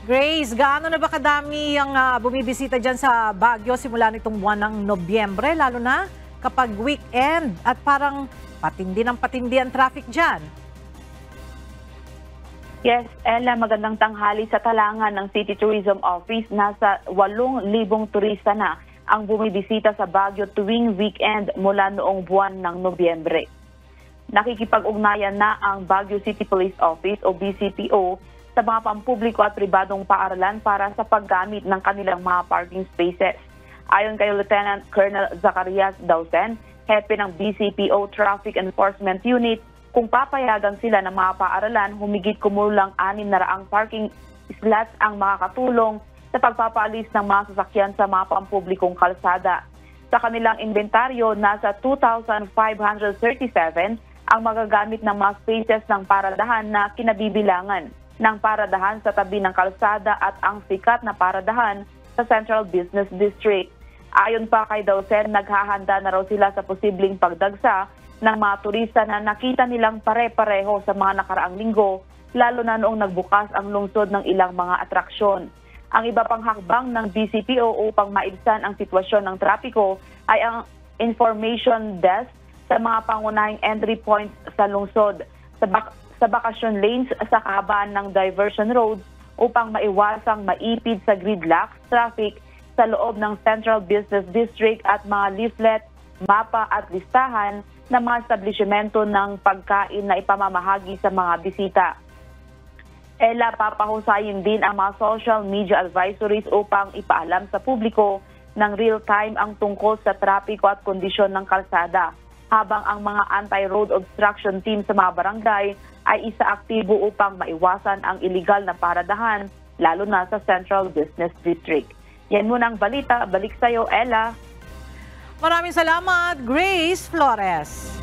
Grace, gaano na ba kadami ang bumibisita dyan sa Baguio simula nitong buwan ng Nobyembre, lalo na kapag weekend at parang patindi ng patindi ang traffic dyan? Yes, Ella, magandang tanghali sa talangan ng City Tourism Office. Nasa 8,000 turista na ang bumibisita sa Baguio tuwing weekend mula noong buwan ng Nobyembre. Nakikipag-ugnayan na ang Baguio City Police Office o BCPO sa mga pampubliko at pribadong paaralan para sa paggamit ng kanilang mga parking spaces. Ayon kay Lieutenant Colonel Zacarias Dausen, hepe ng BCPO Traffic Enforcement Unit, kung papayagan sila ng mga paaralan, humigit kumulang 600 parking slots ang makakatulong sa pagpapaalis ng mga sasakyan sa mga pampublikong kalsada. Sa kanilang inventaryo, nasa 2,537 ang magagamit ng mga spaces ng paradahan na kinabibilangan ng paradahan sa tabi ng kalsada at ang sikat na paradahan sa Central Business District. Ayon pa kay Dausen, naghahanda na raw sila sa posibleng pagdagsa ng mga turista na nakita nilang pare-pareho sa mga nakaraang linggo, lalo na noong nagbukas ang lungsod ng ilang mga atraksyon. Ang iba pang hakbang ng BCPO upang maibsan ang sitwasyon ng trapiko ay ang information desk sa mga pangunahing entry points sa lungsod, sa bakasyon lanes sa kahabaan ng diversion roads upang maiwasang maipid sa gridlock traffic sa loob ng Central Business District at mga leaflet, mapa at listahan ng mga establishmento ng pagkain na ipamamahagi sa mga bisita. Ella, papahusayin din ang mga social media advisories upang ipaalam sa publiko ng real-time ang tungkol sa trapiko at kondisyon ng kalsada, habang ang mga anti-road obstruction team sa mga barangay ay isa aktibo upang maiwasan ang iligal na paradahan, lalo na sa Central Business District. Yan muna ang balita. Balik sa iyo, Ella. Maraming salamat, Grace Flores.